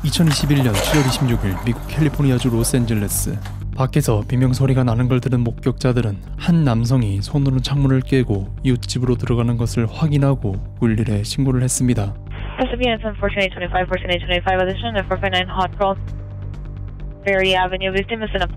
2021년 7월 26일 미국 캘리포니아주 로스앤젤레스. 밖에서 비명소리가 나는 걸 들은 목격자들은 한 남성이 손으로 창문을 깨고 이웃집으로 들어가는 것을 확인하고 911에 신고를 했습니다. Units 1425, 1425, addition to 459 Hot Cross Ferry Avenue. Victim is in a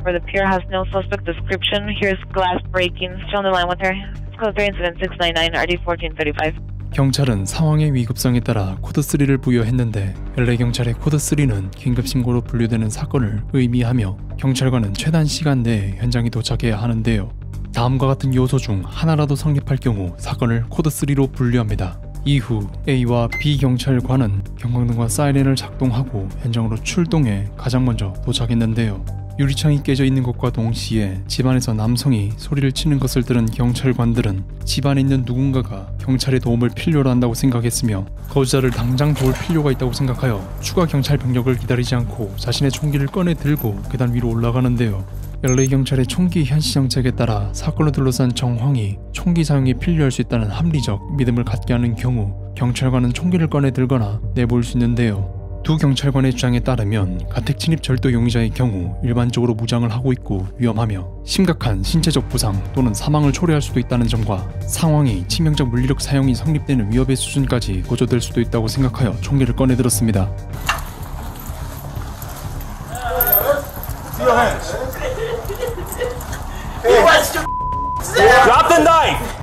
where the pier has no suspect description. Here's glass breaking. Stay on the line with her. Code 3 incident 699 RD 1435. 경찰은 상황의 위급성에 따라 코드3를 부여했는데 LA 경찰의 코드3는 긴급신고로 분류되는 사건을 의미하며 경찰관은 최단 시간 내에 현장에 도착해야 하는데요. 다음과 같은 요소 중 하나라도 성립할 경우 사건을 코드3로 분류합니다. 이후 A와 B 경찰관은 경광등과 사이렌을 작동하고 현장으로 출동해 가장 먼저 도착했는데요. 유리창이 깨져 있는 것과 동시에 집안에서 남성이 소리를 치는 것을 들은 경찰관들은 집안에 있는 누군가가 경찰의 도움을 필요로 한다고 생각했으며 거주자를 당장 도울 필요가 있다고 생각하여 추가 경찰 병력을 기다리지 않고 자신의 총기를 꺼내 들고 계단 위로 올라가는데요. LA 경찰의 총기 현시 정책에 따라 사건을 둘러싼 정황이 총기 사용이 필요할 수 있다는 합리적 믿음을 갖게 하는 경우 경찰관은 총기를 꺼내 들거나 내보일 수 있는데요. 두 경찰관의 주장에 따르면 가택 침입 절도 용의자의 경우 일반적으로 무장을 하고 있고 위험하며 심각한 신체적 부상 또는 사망을 초래할 수도 있다는 점과 상황이 치명적 물리력 사용이 성립되는 위협의 수준까지 고조될 수도 있다고 생각하여 총기를 꺼내 들었습니다.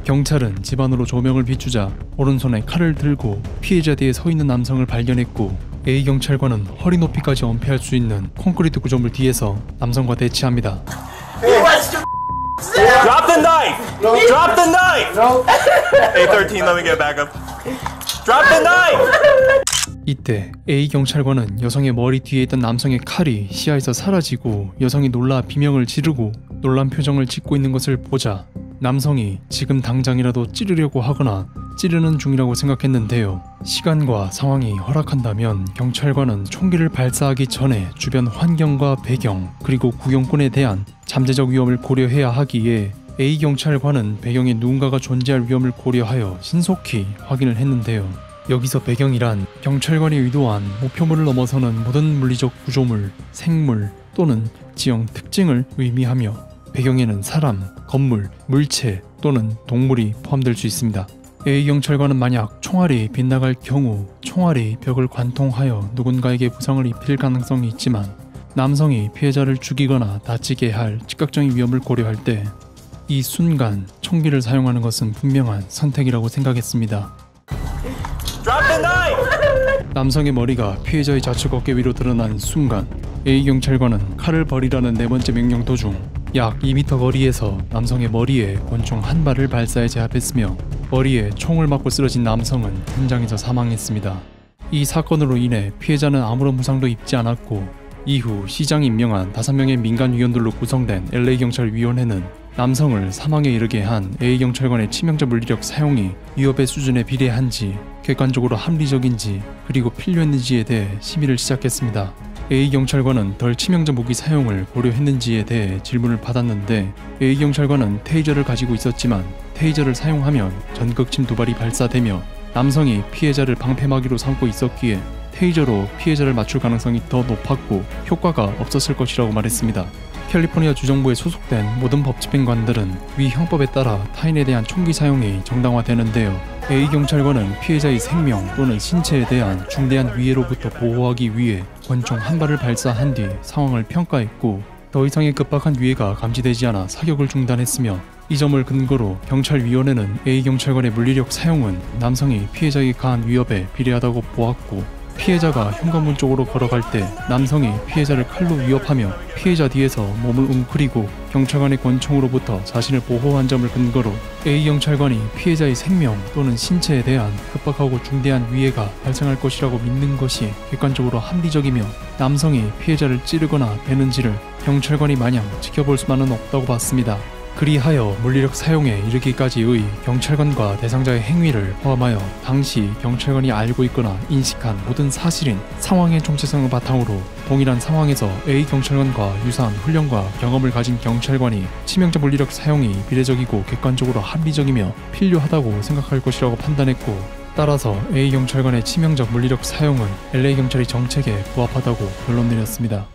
경찰은 집안으로 조명을 비추자 오른손에 칼을 들고 피해자 뒤에 서 있는 남성을 발견했고 A 경찰관은 허리 높이까지 엄폐할 수 있는 콘크리트 구조물 뒤에서 남성과 대치합니다. Drop the knife! Drop the knife! A13, let me get back up. Drop the knife! 이때 A 경찰관은 여성의 머리 뒤에 있던 남성의 칼이 시야에서 사라지고 여성이 놀라 비명을 지르고 놀란 표정을 짓고 있는 것을 보자 남성이 지금 당장이라도 찌르려고 하거나 찌르는 중이라고 생각했는데요. 시간과 상황이 허락한다면 경찰관은 총기를 발사하기 전에 주변 환경과 배경 그리고 구경꾼에 대한 잠재적 위험을 고려해야 하기에 A 경찰관은 배경에 누군가가 존재할 위험을 고려하여 신속히 확인을 했는데요. 여기서 배경이란 경찰관이 의도한 목표물을 넘어서는 모든 물리적 구조물, 생물 또는 지형 특징을 의미하며 배경에는 사람, 건물, 물체 또는 동물이 포함될 수 있습니다. A 경찰관은 만약 총알이 빗나갈 경우 총알이 벽을 관통하여 누군가에게 부상을 입힐 가능성이 있지만 남성이 피해자를 죽이거나 다치게 할 즉각적인 위험을 고려할 때 이 순간 총기를 사용하는 것은 분명한 선택이라고 생각했습니다. 남성의 머리가 피해자의 좌측 어깨 위로 드러난 순간 A 경찰관은 칼을 버리라는 네 번째 명령 도중 약 2m 거리에서 남성의 머리에 권총 한 발을 발사해 제압했으며 머리에 총을 맞고 쓰러진 남성은 현장에서 사망했습니다. 이 사건으로 인해 피해자는 아무런 부상도 입지 않았고 이후 시장이 임명한 5명의 민간 위원들로 구성된 LA 경찰위원회는 남성을 사망에 이르게 한 A 경찰관의 치명적 물리력 사용이 위협의 수준에 비례한지 객관적으로 합리적인지 그리고 필요했는지에 대해 심의를 시작했습니다. A 경찰관은 덜 치명적 무기 사용을 고려했는지에 대해 질문을 받았는데 A 경찰관은 테이저를 가지고 있었지만 테이저를 사용하면 전극침 2발이 발사되며 남성이 피해자를 방패막이로 삼고 있었기에 테이저로 피해자를 맞출 가능성이 더 높았고 효과가 없었을 것이라고 말했습니다. 캘리포니아 주정부에 소속된 모든 법집행관들은 위 형법에 따라 타인에 대한 총기 사용이 정당화되는데요. A 경찰관은 피해자의 생명 또는 신체에 대한 중대한 위해로부터 보호하기 위해 권총 한 발을 발사한 뒤 상황을 평가했고 더 이상의 급박한 위해가 감지되지 않아 사격을 중단했으며 이 점을 근거로 경찰위원회는 A 경찰관의 물리력 사용은 남성이 피해자에게 가한 위협에 비례하다고 보았고 피해자가 현관문 쪽으로 걸어갈 때 남성이 피해자를 칼로 위협하며 피해자 뒤에서 몸을 웅크리고 경찰관의 권총으로부터 자신을 보호한 점을 근거로 A 경찰관이 피해자의 생명 또는 신체에 대한 급박하고 중대한 위해가 발생할 것이라고 믿는 것이 객관적으로 합리적이며 남성이 피해자를 찌르거나 베는지를 경찰관이 마냥 지켜볼 수만은 없다고 봤습니다. 그리하여 물리력 사용에 이르기까지의 경찰관과 대상자의 행위를 포함하여 당시 경찰관이 알고 있거나 인식한 모든 사실인 상황의 정체성을 바탕으로 동일한 상황에서 A 경찰관과 유사한 훈련과 경험을 가진 경찰관이 치명적 물리력 사용이 비례적이고 객관적으로 합리적이며 필요하다고 생각할 것이라고 판단했고 따라서 A 경찰관의 치명적 물리력 사용은 LA 경찰이 정책에 부합하다고 결론 내렸습니다.